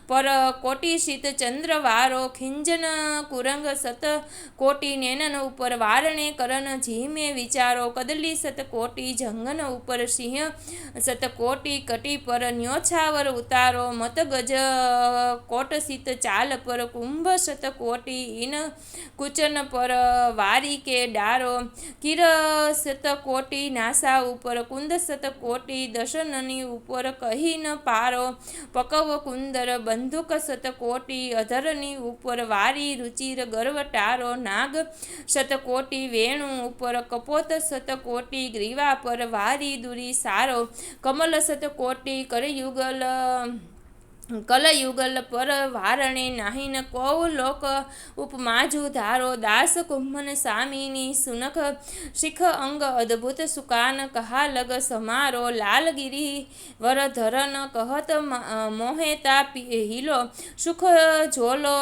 પર કોટી શીત ચંદ્રવારો ખિંજન કુરંગ સત કોટી નેનન ઉપર વારણે કરન જીમે વિચારો કદલી સત કોટી જંગન ઉપર સિંહ સત કોટી કટી પર ન્યોછાવર ઉતારો મત ગજ કોટ શીત ચાલ પર કુંભ શતકોટી ઇન કુચન પર વારી કે ડારો કિર શતકોટી નાસા ઉપર કુંદ શતકોટી દશનની ઉપર કહી ન પારો પકવ કુંદર બંદૂક શતકોટી અધરની ઉપર વારી રુચિર ગર્વટારો નાગ શતકોટી વેણુ ઉપર કપોત શતકોટી ગ્રીવા પર વારી દુરી સારો કમલ શતકોટી કલયુગલ પર વારણે નાહીન કૌ લોક ઉપમાજુ ધારો દાસ કુંભન સામીની સુનખ શિખ અંગ અદ્ભુત સુકાન કહાલગ સમારો લાલગીરી વરધરન કહત મોહેતા હિલો સુખ ઝોલો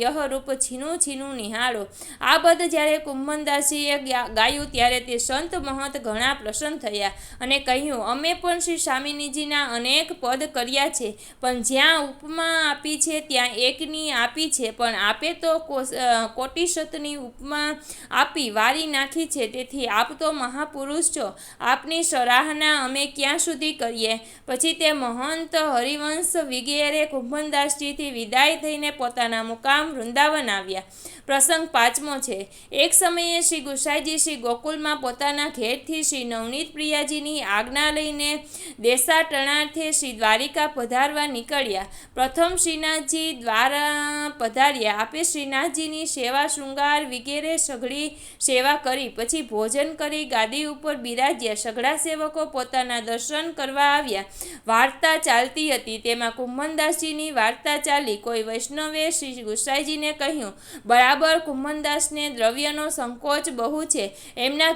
યહ રૂપ છીનું છીનું નિહાળો. આ પદ જ્યારે કુંભનદાસીએ ગાયું ત્યારે તે સંત મહંત ઘણા પ્રસન્ન થયા અને કહ્યું, અમે પણ શ્રી સ્વામિનીજીના અનેક પદ કર્યા છે, પણ જ્યાં ઉપમા આપી છે ત્યાં એકની આપી છે, પણ આપે તો કોટિશતની ઉપમા આપી વારી નાખી છે. તેથી આપ તો મહાપુરુષ છો, આપની સરાહના અમે ક્યાં સુધી કરીએ. પછી તે મહંત હરિવંશ વિગેરે કુંભનદાસજીથી વિદાય થઈને પોતાના મુકામ વૃંદાવન આવ્યા. પ્રસંગ 5મો છે. એક સમયે શ્રી ગુસાઈજી શ્રી ગોકુલમાં પોતાના ઘેરથી શ્રી નવનીત પ્રિયાજીની આજ્ઞા લઈને દેશાટનાર્થે શ્રી દ્વારિકા પધારવા નીકળ્યા. પ્રથમ શ્રીનાથજી દ્વારા પધાર્યા. આપે શ્રીનાથજીની સેવા શૃંગાર વિગેરે સઘળી સેવા કરી. પછી ભોજન કરી ગાદી ઉપર બિરાજ્યા. સઘળા સેવકો પોતાના દર્શન કરવા આવ્યા. વાર્તા ચાલતી હતી. તેમાં કુંભનદાસજીની વાર્તા ચાલી. કોઈ વૈષ્ણવે શ્રી ગુસાઈજીને કહ્યું, બરાબર કુંભનદાસને દ્રવ્યનો સંકોચ બહુ છે. એમના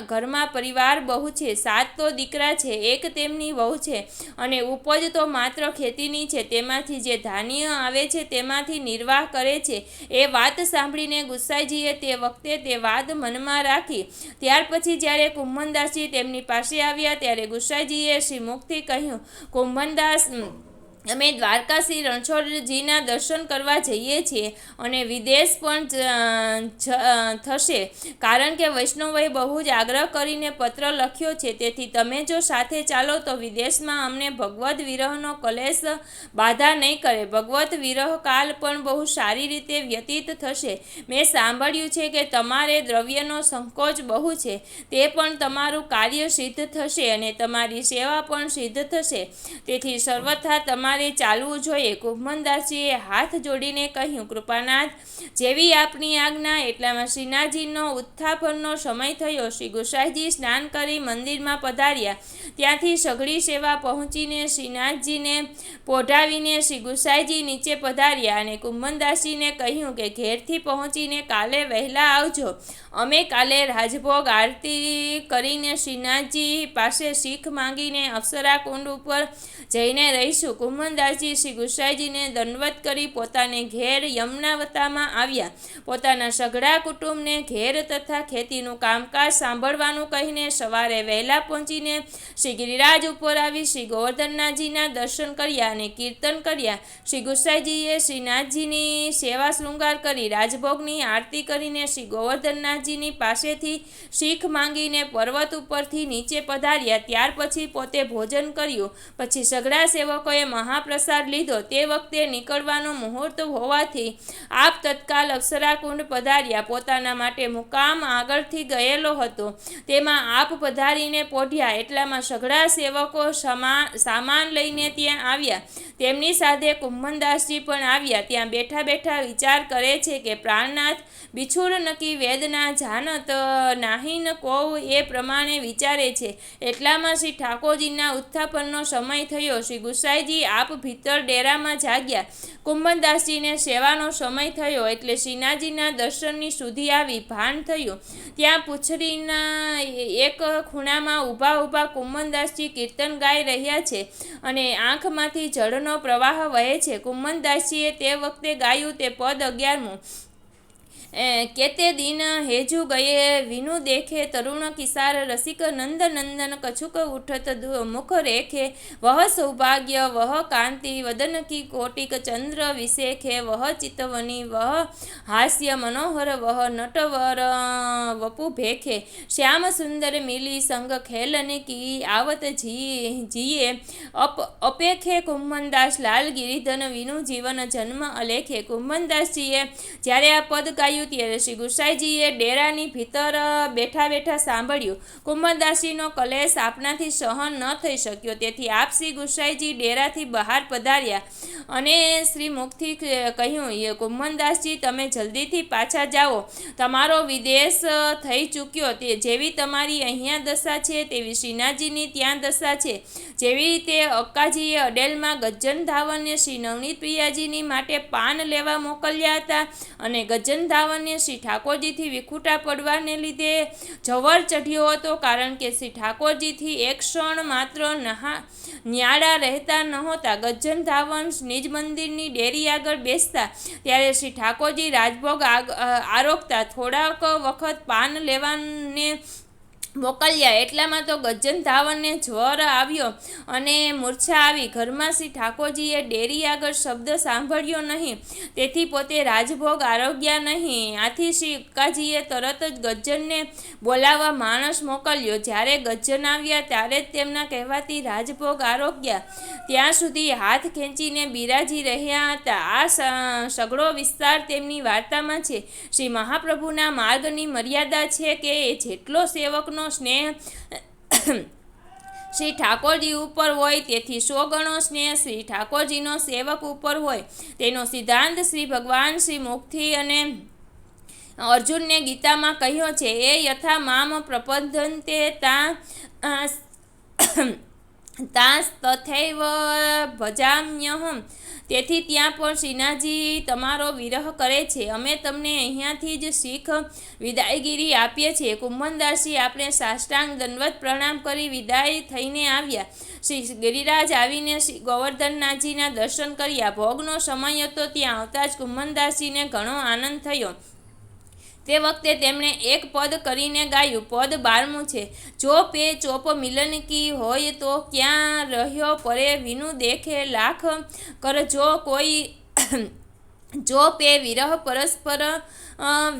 ઘરમાં પરિવાર બહુ છે. 7 તો દીકરા છે, એક તેમની વહુ છે, અને ઉપજ તો માત્ર ખેતીની છે. તેમાંથી જે ધાન્ય આવે છે તેમાંથી નિર્વાહ કરે છે. એ વાત સાંભળીને ગુસાઈજીએ તે વખતે તે વાત મનમાં રાખી. ત્યાર પછી જ્યારે કુંભનદાસજી તેમની પાસે આવ્યા ત્યારે ગુસાઈજીએ શ્રી મુખથી કહ્યું, કુંભનદાસ, અમે દ્વારકા શ્રી રણછોડજીના દર્શન કરવા જઈએ છીએ અને વિદેશ પણ થશે, કારણ કે વૈષ્ણવોએ બહુ જ આગ્રહ કરીને પત્ર લખ્યો છે. તેથી તમે જો સાથે ચાલો તો વિદેશમાં અમને ભગવદ્ વિરહનો કલેશ બાધા નહીં કરે. ભગવદ્ વિરહ કાલ પણ બહુ સારી રીતે વ્યતીત થશે. મેં સાંભળ્યું છે કે તમારે દ્રવ્યનો સંકોચ બહુ છે. તે પણ તમારું કાર્ય સિદ્ધ થશે અને તમારી સેવા પણ સિદ્ધ થશે. તેથી સર્વથા તમારે ચાલવું જોઈએ. કુંભનદાસજીએ હાથ જોડીને કહ્યું, કૃપાનાથ, જેવી આપની આજ્ઞા. એટલામાં શ્રીનાથજીનો ઉત્થાપનનો સમય થયો. શ્રી ગુસાઈજી સ્નાન કરી મંદિરમાં પધાર્યા. ત્યાંથી સઘળી સેવા પહોંચીને શ્રીનાથજીને પોઢાવીને શ્રી ગુસાઈજી નીચે પધાર્યા અને કુંભનદાસજીને કહ્યું કે ઘેરથી પહોંચીને કાલે વહેલા આવજો. અમે કાલે રાજભોગ આરતી કરીને શ્રીનાથજી પાસે શીખ માંગીને અપ્સરા કુંડ ઉપર જઈને રહીશું. કુંભનદાસજી શ્રી ગુસાઈજીને દંડવત કરી પોતાને ઘેર યમુનાવતામાં આવ્યા. પોતાના સઘળા કુટુંબને ઘેર તથા ખેતીનું કામકાજ સાંભળવાનું કહીને સવારે વહેલા પહોંચીને શ્રી ગિરિરાજ ઉપર આવી શ્રી ગોવર્ધનનાથજીના દર્શન કર્યા અને કીર્તન કર્યા. શ્રી ગુસાઈજીએ શ્રીનાથજીની સેવા શૃંગાર કરી રાજભોગની આરતી કરીને શ્રી ગોવર્ધનનાથજીની પાસેથી શીખ માંગીને પર્વત ઉપરથી નીચે પધાર્યા. ત્યાર પછી પોતે ભોજન કર્યું. પછી સઘળા સેવકોએ મહાપ્રસાદ લીધો. તે વખતે નીકળવાનો મુહૂર્ત હોવાથી આપ તત્કાલ અપ્સરાકુંડ પધાર્યા. પોતાના માટે મુકામ આગળથી ગયેલો હતો, તેમાં આપ પધારીને પોઢ્યા. એટલામાં સઘળા સેવકો સામાન લઈને ત્યાં આવ્યા. તેમની સાથે કુંભનદાસજી પણ આવ્યા. ત્યાં બેઠા બેઠા વિચાર કરે છે કે પ્રાણનાથ બિછુડ નકી વેદના જાનત નાહીન કોવ એ પ્રમાણે વિચારે છે. એટલામાં શ્રી ઠાકોરજીના ઉત્થાપનનો સમય થયો. શ્રી ગુસાઈજી આપ ભીતર ડેરામાં જાગ્યા. કુંભનદાસજીને સેવાનો સમય થયો એટલે શ્રીનાથજીના દર્શનની સુધી આવી. ભાન થયું. ત્યાં પૂછડીના એક ખૂણામાં ઊભા ઊભા કુંભનદાસજી કીર્તન ગાઈ રહ્યા છે અને આંખમાંથી જળનો પ્રવાહ વહે છે. કુંભનદાસજીએ તે વખતે ગાયું તે પદ 11મું. કેતે દિન હેજુ ગયે વિનુ દેખે તરુણ કિસાર રસિક નંદ નંદન કછુક ઉઠત મુખ રેખે વહ સૌભાગ્ય વહ કાંતિ વદન કી કોટિક ચંદ્ર વિશેખે વહ ચિતવની વહ હાસ્ય મનોહર વહ નટવર વપુ ભેખે શ્યામ સુંદર મિલી સંગ ખેલન કી આવત જીએ અપેખે કુંભનદાસ લાલ ગિરિધન વિનુ જીવન જન્મ અલેખે. કુંભનદાસજીએ જ્યારે આ પદ ગાયું ત્યારે શ્રી ગુસાઈજીએ ડેરાની ભીતર બેઠા બેઠા સાંભળ્યું. કુંભનદાસજીનો કલેશ આપનાથી સહન ન થઈ શક્યો, તેથી આપ શ્રી ગુસાઈજી ડેરાથી બહાર પધાર્યા અને શ્રી મુખથી કહ્યું, કુંભનદાસજી તમે જલ્દીથી પાછા જાઓ, તમારો વિદેશ થઈ ચૂક્યો. તે જેવી તમારી અહીંયા દશા છે તેવી શ્રીનાથજીની ત્યાં દશા છે. જેવી રીતે અક્કાજીએ અડેલમાં ગજ્જન ધાવન્ય શ્રી નવનીત પ્રિયાજીની માટે પાન લેવા મોકલ્યા હતા અને ગજ્જન ધાવન્ય શ્રી ઠાકોરજીથી વિખૂટા પડવાને લીધે જવર ચઢ્યો હતો, કારણ કે શ્રી ઠાકોરજીથી એક ક્ષણ માત્ર ન્યાડા રહેતા નહોતા. ગજ્જન ધાવન નિજ મંદિરની ડેરી આગળ બેસતા ત્યારે શ્રી ઠાકોરજી રાજભોગ આરોગતા. થોડાક વખત પાન લેવાને મોકલ્યા એટલામાં તો ગજ્જન ધાવનને જ્વર આવ્યો અને મૂર્છા આવી. ઘરમાં શ્રી ઠાકોરજીએ ડેરી આગળ શબ્દ સાંભળ્યો નહીં, તેથી પોતે રાજભોગ આરોગ્યા નહીં. આથી શ્રી અક્કાજીએ તરત જ ગજ્જનને બોલાવવા માણસ મોકલ્યો. જ્યારે ગજ્જન આવ્યા ત્યારે જ તેમના કહેવાથી રાજભોગ આરોગ્યા. ત્યાં સુધી હાથ ખેંચીને બિરાજી રહ્યા હતા. આ સઘળો વિસ્તાર તેમની વાર્તામાં છે. શ્રી મહાપ્રભુના માર્ગની મર્યાદા છે કે જેટલો સેવકનો સ્નેહ શ્રી ઠાકોરજી ઉપર હોય તેથી 100 ગણો સ્નેહ શ્રી ઠાકોરજીનો સેવક ઉપર હોય. તેનો સિદ્ધાંત શ્રી ભગવાન શ્રી મુખથી અને અર્જુનને ગીતામાં કહ્યો છે. એ યથા મામ પ્રપદ્યન્તે તાસ તથૈવ ભજામ્યહમ. તેથી ત્યાં પણ શ્રીનાથજી તમારો વિરહ કરે છે. અમે તમને અહીંયાથી જ શીખ વિદાયગીરી આપીએ છીએ. કુંભનદાસજી આપણે સાષ્ટાંગ દંડવત પ્રણામ કરી વિદાય થઈને આવ્યા. શ્રી ગિરિરાજ આવીને શ્રી ગોવર્ધનનાથજીના દર્શન કર્યા. ભોગનો સમય હતો. ત્યાં આવતા જ કુંભનદાસજીને ઘણો આનંદ થયો. તે વખતે તેમણે એક પદ કરીને ગાયું. પદ 12મું છે. જો પે ચોપ મિલન કી હોય તો ક્યાં રહ્યો પરે વિનુ દેખે લાખ કર. જો કોઈ જો પે વિરહ પરસ્પર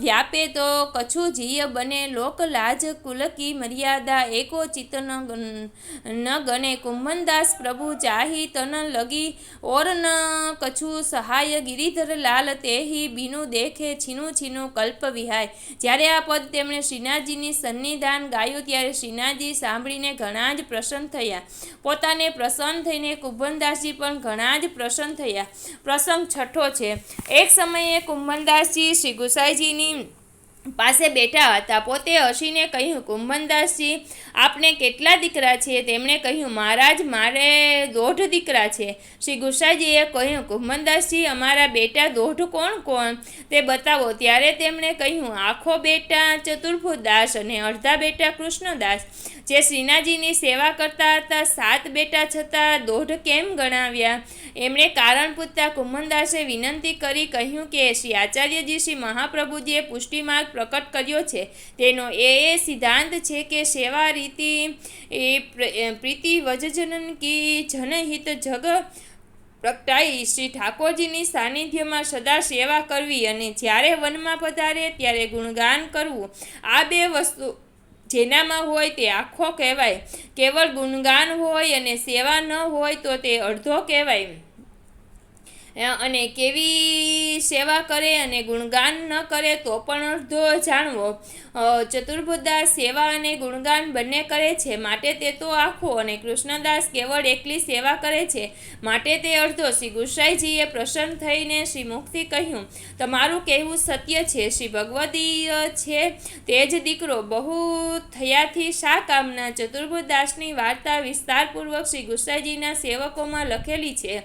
વ્યાપે તો કછુ જીય બને. લોક લાજ કુલ કી મર્યાદા એકો ચિત્ત ન ગણે. કુંભનદાસ પ્રભુ ચાહી તન લગી ઓર ન કછુ સહાય. ગિરિધર લાલ તેહી બીનું દેખે છીનું છીનું કલ્પ વિહાય. જ્યારે આ પદ તેમણે શ્રીનાથજીની સન્નિધાન ગાયું ત્યારે શ્રીનાથજી સાંભળીને ઘણા જ પ્રસન્ન થયા. પોતાને પ્રસન્ન થઈને કુંભનદાસજી પણ ઘણા જ પ્રસન્ન થયા. પ્રસંગ 6 છે. એક સમયે કુંભનદાસજી શ્રી ગુસાઈજીની પાસે બેઠા હતા. પોતે હસીને કહ્યું, કુંભનદાસજી આપને કેટલા દીકરા છે? તેમણે કહ્યું, મહારાજ મારે 1.5 દીકરા છે. શ્રી ગુસાઈજીએ કહ્યું, કુંભનદાસજી અમારા બેટા 1.5 કોણ કોણ તે બતાવો. ત્યારે તેમણે કહ્યું, આખો બેટા ચતુર્ભુજદાસ અને અડધા બેટા કૃષ્ણદાસ જે શ્રીનાથજીની સેવા કરતા હતા. 7 બેટા છતાં 1.5 કેમ ગણાવ્યા? એમણે કારણ પૂછતા કુંભનદાસે વિનંતી કરી કહ્યું કે શ્રી આચાર્યજી શ્રી મહાપ્રભુજીએ પુષ્ટિમાર્ગ પ્રકટ કર્યો છે. તેનો એ સિદ્ધાંત છે કે સેવા રીતિ પ્રીતિ વજજનન કી જનહિત જગ પ્રગટાઈ. શ્રી ઠાકોરજીની સાનિધ્યમાં સદા સેવા કરવી અને જ્યારે વનમાં પધારે ત્યારે ગુણગાન કરવું. આ 2 વસ્તુ જેનામાં હોય તે આખો કહેવાય. કેવળ ગુણગાન હોય અને સેવા ન હોય તો તે અડધો કહેવાય. અને કેવી સેવા કરે અને ગુણગાન ન કરે તો પણ અડધો જાણવો. ચતુર્ભુજદાસ સેવા અને ગુણગાન બંને કરે છે માટે તે તો આખો, અને કૃષ્ણદાસ કેવળ એકલી સેવા કરે છે માટે તે અડધો. શ્રી ગુસાઈજીએ પ્રસન્ન થઈને શ્રી મુખથી કહ્યું, તમારું કહેવું સત્ય છે. શ્રી ભગવદીય છે તે જ દીકરો બહુ થયાથી શા કામના? ચતુર્ભુજદાસની વાર્તા વિસ્તારપૂર્વક શ્રી ગુસાઈજીના સેવકોમાં લખેલી છે.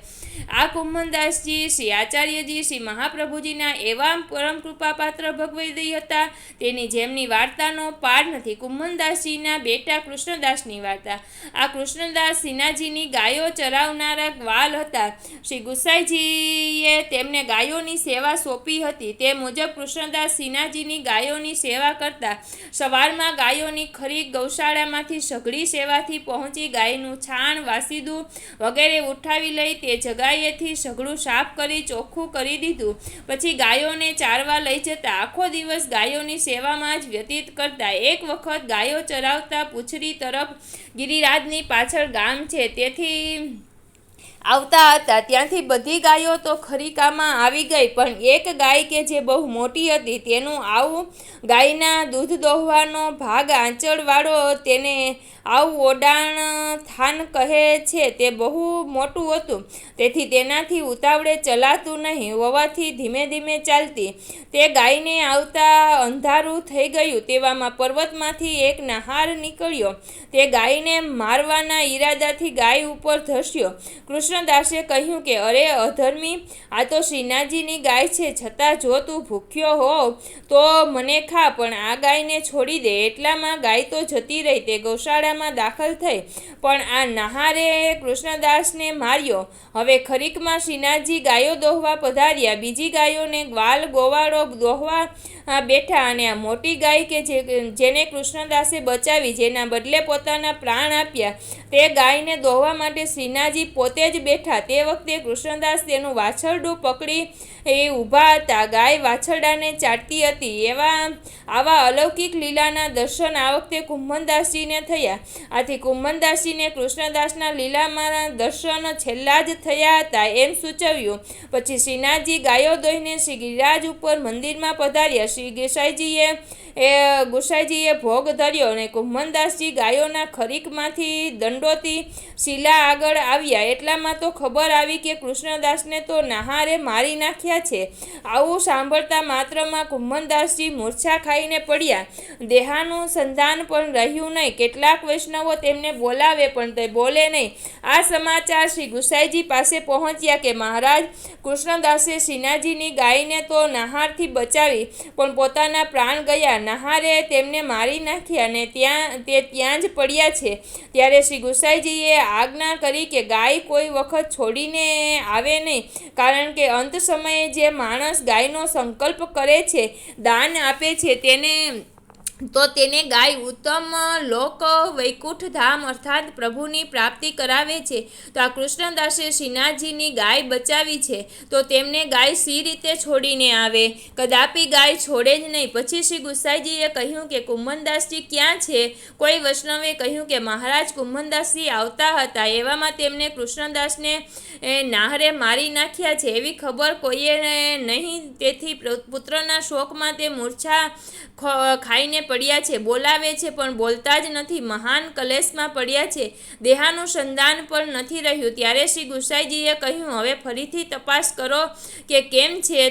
આ કુંભનદાસજી શ્રી આચાર્યજી શ્રી મહાપ્રભુજીના એવા પરમ કૃપાપાત્ર ભગવદી હતા, તેની જેમની વાર્તાનો પાર નથી. કુંભનદાસજીના બેટા કૃષ્ણદાસની વાર્તા. આ કૃષ્ણદાસ શ્રીનાથજીની ગાયો ચરાવનારા ગ્વાલ હતા. શ્રી ગુસાઈજીએ તેમને ગાયોની સેવા સોંપી હતી. તે મુજબ કૃષ્ણદાસ શ્રીનાથજીની ગાયોની સેવા કરતા. સવારમાં ગાયોની ખરી ગૌશાળામાંથી સઘળી સેવાથી પહોંચી ગાયનું છાણ, વાસીદું વગેરે ઉઠાવી લઈ તે જગાએથી સઘળું સાફ કરી ચોખ્ખું કરી દીધું. પછી ગાયોને ચારવા લઈ જતા. આખો દિવસ ગાયોની સેવામાં જ વ્યતીત કરતા. એક વખત ગાયો ચરાવતા પૂછડી તરફ ગિરિરાજની પાછળ ગામ છે, તેથી આવતા હતા. ત્યાંથી બધી ગાયો તો ખરીકામાં આવી ગઈ, પણ એક ગાય કે જે બહુ મોટી હતી તેનું આવું ગાયના દૂધ દોહવાનો ભાગ આંચળવાળો, તેને આવું ઓડાણ થાન કહે છે, તે બહુ મોટું હતું. તેથી તેનાથી ઉતાવળે ચલાતું નહીં હોવાથી ધીમે ધીમે ચાલતી. તે ગાયને આવતા અંધારું થઈ ગયું. તેવામાં પર્વતમાંથી એક નહાર નીકળ્યો. તે ગાયને મારવાના ઈરાદાથી ગાય ઉપર ધસ્યો. કૃષ્ણદાસે કહ્યું કે અરે અધર્મી, આ તો શ્રીનાથજીની ગાય છે, છતાં જો તું ભૂખ્યો હોવ તો મને ખા, પણ આ ગાયને છોડી દે. એટલામાં ગાય તો જતી રહી. તે ગૌશાળામાં દાખલ થઈ, પણ આ નહારે કૃષ્ણદાસને માર્યો. હવે ખરીકમાં શ્રીનાથજી ગાયો દોહવા પધાર્યા. બીજી ગાયોને ગ્વાલ ગોવાળો દોહવા બેઠા, અને આ મોટી ગાય કે જેને કૃષ્ણદાસે બચાવી, જેના બદલે પોતાના પ્રાણ આપ્યા, તે ગાયને દોહવા માટે શ્રીનાથજી પોતે જ બેઠા. તે વખતે કૃષ્ણદાસ તેનું વાછરડું પકડી ઊભા હતા. ગાય વાછરડાને ચાટતી હતી. આવા અલૌકિક લીલાના દર્શન આ વખતે કુંભનદાસજીને થયા. આથી કુંભનદાસજીને કૃષ્ણદાસના લીલામાં દર્શન છેલ્લા જ થયા હતા એમ સૂચવ્યું. પછી શ્રીનાથજી ગાયો દોહીને શ્રી ગિરિરાજ ઉપર મંદિરમાં પધાર્યા. શ્રી ગુસાઈજીએ ભોગ ધર્યો, અને કુંભનદાસજી ગાયોના ખરીકમાંથી દંડોતી શિલા આગળ આવ્યા. એટલામાં તો ખબર આવી કે કૃષ્ણદાસને તો નહારે મારી નાખ્યા છે. આવું સાંભળતા માત્રમાં કુંભનદાસજી મૂર્છા ખાઈને પડ્યા. દેહાનું સંધાન પણ રહ્યું નહીં. કેટલાક વૈષ્ણવો તેમને બોલાવે, પણ તે બોલે નહીં. આ સમાચાર શ્રી ગુસાઈજી પાસે પહોંચ્યા કે મહારાજ, કૃષ્ણદાસે શ્રીનાથજીની ગાયને તો નહારથી બચાવી, પણ પોતાના પ્રાણ ગયા. નહારે તેમને મારી નાખ્યા, અને ત્યાં જ પડ્યા છે. ત્યારે શ્રી ગુસાઈજીએ આજ્ઞા કરી કે ગાય કોઈ વખત છોડીને આવે નહીં, કારણ કે અંત સમયે જે માણસ ગાયનો સંકલ્પ કરે છે, દાન આપે છે, તેને ગાય ઉત્તમ લોક વૈકુંઠ ધામ અર્થાત પ્રભુની પ્રાપ્તિ કરાવે છે. તો આ કૃષ્ણદાસે શ્રીનાથજીની ગાય બચાવી છે, તો તેમને ગાય સી રીતે છોડીને આવે? કદાપી ગાય છોડે જ નહીં. પછી શ્રી ગુસાઈજીએ કહ્યું કે કુંભનદાસજી ક્યાં છે? કોઈ વૈષ્ણવે કહ્યું કે મહારાજ, કુંભનદાસજી આવતા હતા, એવામાં તેમને કૃષ્ણદાસને નાહરે મારી નાખ્યા છે એવી ખબર કોઈએ નહીં. તેથી પુત્રના શોકમાં તે મૂર્છા ખાઈને પડ્યા છે. બોલાવે છે પણ બોલતા જ નથી. મહાન કલેશમાં પડ્યા છે. દેહાનું સંધાન પણ નથી રહ્યું. ત્યારે શ્રી ગુસાઈજીએ કહ્યું, હવે ફરીથી તપાસ કરો કે કેમ છે.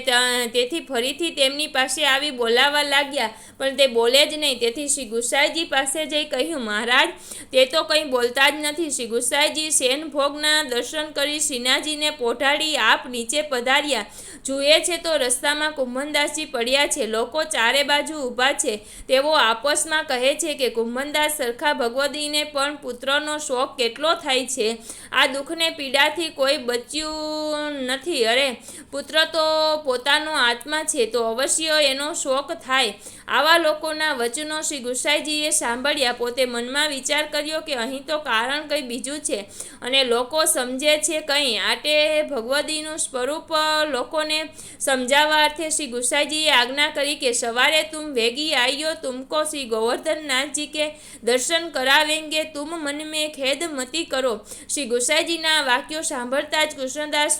તેથી ફરીથી તેમની પાસે આવી બોલાવા લાગ્યા, પણ તે બોલે જ નહીં. તેથી શ્રી ગુસાઈજી પાસે જઈ કહ્યું, મહારાજ, તે તો કંઈ બોલતા જ નથી. શ્રી ગુસાઈજી શેનભોગના દર્શન કરી શ્રીનાથજીને પોઢાડી આપ નીચે પધાર્યા. જુએ છે તો રસ્તામાં કુંભનદાસજી પડ્યા છે. લોકો ચારે બાજુ ઊભા છે. તેઓ આપસમાં કહે છે કે કુંભનદાસ સરખા ભગવદીને પણ પુત્રનો શોક કેટલો થાય છે. આ દુઃખને પીડાથી કોઈ બચ્યું નથી. અરે, પુત્ર તો પોતાનો આત્મા છે, તો અવશ્ય એનો શોક થાય. આવા લોકોના વચનો શ્રી ગુસાઈજીએ સાંભળ્યા. પોતે મનમાં વિચાર કર્યો કે અહીં તો કારણ કંઈ બીજું છે, અને લોકો સમજે છે કંઈ. આટે ભગવદીનું સ્વરૂપ લોકોને સમજાવવા અર્થે શ્રી ગુસાઈજીએ આજ્ઞા કરી કે સવારે તુમ વેગી આइयो, तुमको श्री गोवर्धन नाथ जी के दर्शन करावेंगे, तुम मन में खेद मती करो. श्री ગુસાઈજીના વાક્યો સાંભળતા જ કૃષ્ણદાસ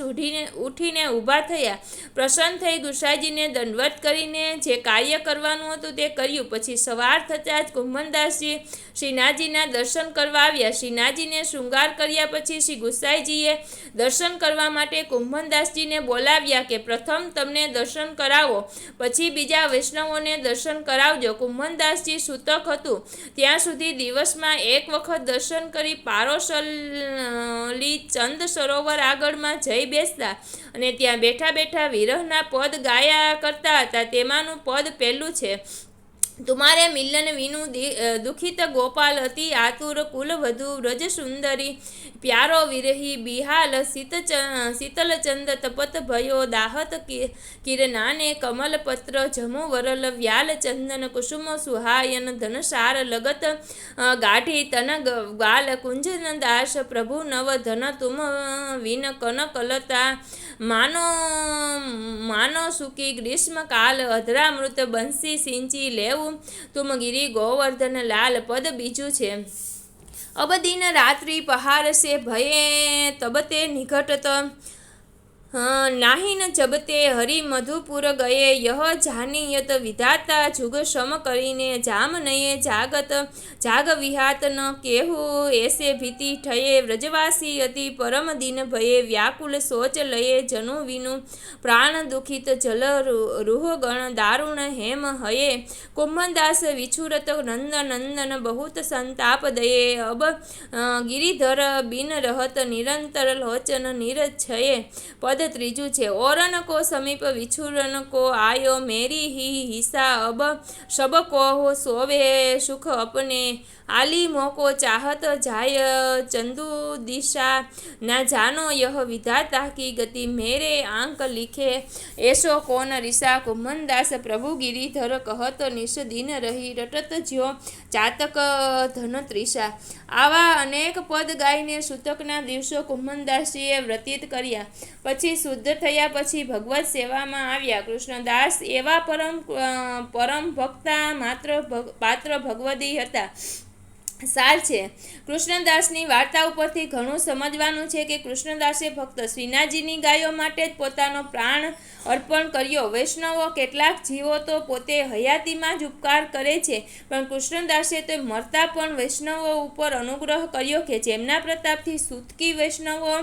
ઉઠીને ઊભા થયા. પ્રસન્ન થઈ ગુસાઈજીને દંડવત કરીને જે કાર્ય કરવાનું હતું તે કર્યું. પછી સવાર થતાં જ કુંભનદાસજી શ્રીનાથજીના દર્શન કરવા આવ્યા. શ્રીનાથજીને શૃંગાર કર્યા પછી શ્રી ગુસાઈજીએ દર્શન કરવા માટે કુંભનદાસજીને બોલાવ્યા કે પ્રથમ તમને દર્શન કરાવો, પછી બીજા વૈષ્ણવોને દર્શન કરાવજો. કુંભન કુંભનદાસજી સૂતક હતું ત્યાં સુધી દિવસમાં એક વખત દર્શન કરી પારોશલી ચંદ સરોવર આગળમાં જઈ બેસતા અને ત્યાં બેઠા બેઠા વિરહના પદ ગાયા કરતા હતા. તેમાંનું પદ પહેલું છે: તુમારે મિલન વિનું દુખિત ગોપાલ અતિ આતુર કુલવધુ વ્રજ સુંદરી પ્યારો વિરહી બિહાલ શીતલ ચંદ તપત ભયો દાહત કિરનાને કમલ પત્ર જમુ વરલ વ્યાલ ચંદન કુસુમ સુહાયન ધનસાર લગત ગાઢી તન ગાલ કુંજન દાસ પ્રભુ નવ ધન તુમ વિન કન કલતા માનો સુકી ગ્રીષ્મ કાલ અધરામૃત બંસી સિંચી લેવું તુમ ગિરી ગોવર્ધન લાલ. પદ બીજું છે: અબ દિન રાત્રિ પહાર સે ભયે તબતે નિઘટત નાહિન જબતે હરિ મધુપુર ગયે યહ જાનિયત વિધાતા જુગ સમ કરીને જામ નયે જાગ વિહાત ન કેહુ એસે ભીતિ ઠયે વ્રજવાસી અતિ પરમ દિન ભયે વ્યાકુલ સોચ લયે જનુ વિનું પ્રાણ દુખિત જલ રૂહ ગણ દારુણ હેમ હયે કુંભનદાસ વિછુરત નંદ નંદન બહુત સંતાપ દયે અબ ગિરિધર બિન રહત નિરંતર લોચન નિરછયે. પદ ત્રીજું છે: ઓરન કો સમીપ વિછુરન કો આયો મેરી હી હિસા અબ સબ કો સોવે સુખ અપને આલી મોકો ચાહત જાય ચંદુ દિશા ના જાનો યહ વિધાતા કી ગતિ મેરે આંક लिखे ऐसो कौन ऋषा. कुंभनदास प्रभु गिरिधर कहत निश दिन रही रटत ज्यो ચાતક ધન ત્રિષા. આવા અનેક પદ ગાઈને સૂતકના દિવસો કુંભનદાસજીએ વ્યતીત કર્યા. પછી શુદ્ધ થયા પછી ભગવત સેવામાં આવ્યા. કૃષ્ણદાસ એવા પરમ ભક્તા પાત્ર ભગવદી હતા. સાર છે: કૃષ્ણદાસની વાર્તા ઉપરથી ઘણું સમજવાનું છે કે કૃષ્ણદાસે ફક્ત શ્રીનાથજીની ગાયો માટે જ પોતાનો પ્રાણ અર્પણ કર્યો. વૈષ્ણવો કેટલાક જીવો તો પોતે હયાતીમાં જ ઉપકાર કરે છે, પણ કૃષ્ણદાસે તો મરતા પણ વૈષ્ણવો ઉપર અનુગ્રહ કર્યો કે જેમના પ્રતાપથી સૂતકી વૈષ્ણવો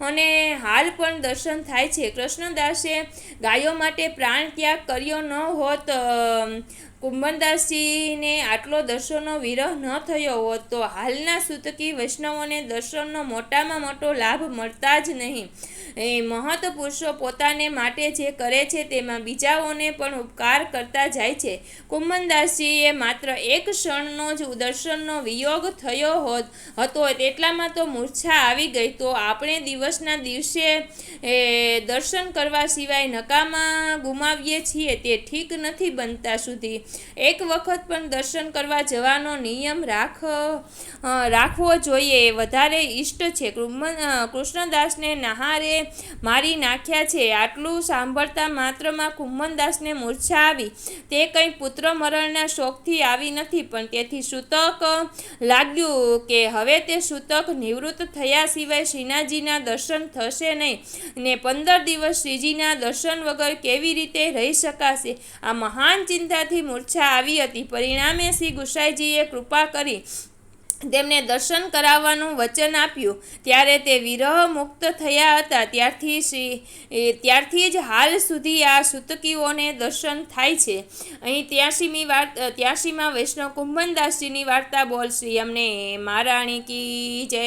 અને હાલ પણ દર્શન થાય છે. કૃષ્ણદાસે ગાયો માટે પ્રાણ ત્યાગ કર્યો ન હોત, કુંભનદાસજીને આટલો દર્શનનો વિરહ ન થયો હોત તો હાલના સૂતકી વૈષ્ણવોને દર્શનનો મોટામાં મોટો લાભ મળતા જ નહીં. મહત પુરુષો પોતાને માટે જે કરે છે તેમાં બીજાઓને પણ ઉપકાર કરતા જાય છે. કુંભનદાસજીએ માત્ર એક ક્ષણનો જ દર્શનનો વિયોગ થયો હતો તેટલામાં તો મૂર્છા આવી ગઈ. તો આપણે દિવસના દિવસે દર્શન કરવા સિવાય નકામા ગુમાવીએ છીએ તે ઠીક નથી બનતા સુધી. એક વખત પણ દર્શન કરવા જવાનો નિયમ રાખવો જોઈએ વધારે ઇષ્ટ છે. કૃષ્ણદાસને નહારે મારી નાખ્યા છે. આટલું સાંભળતા માત્રમાં કુંભનદાસને મૂર્છા આવી. તે કંઈ પુત્ર મરણના શોકથી આવી નથી, પણ તેથી સૂતક લાગ્યું કે હવે તે સૂતક નિવૃત્ત થયા સિવાય શ્રીનાથજીના દર્શન થશે નહીં ને 15 દિવસ શ્રીજીના દર્શન વગર કેવી રીતે રહી શકાશે. આ મહાન ચિંતાથી મૂર્છા આવી હતી. પરિણામે શ્રી ગુસાઈજીએ કૃપા કરી તેમને દર્શન કરાવવાનું વચન આપ્યું. ત્યારે તે વિરહ મુક્ત થયા હતા. ત્યારથી જ હાલ સુધી આ સૂતકીઓને દર્શન થાય છે. અહીં 83માં વૈષ્ણવ કુંભનદાસજીની વાર્તા બોલ શ્રી અમને મહારાણી કી જય.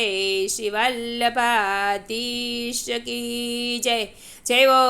શ્રી વલ્લભાધીશ કી જય. જય હો.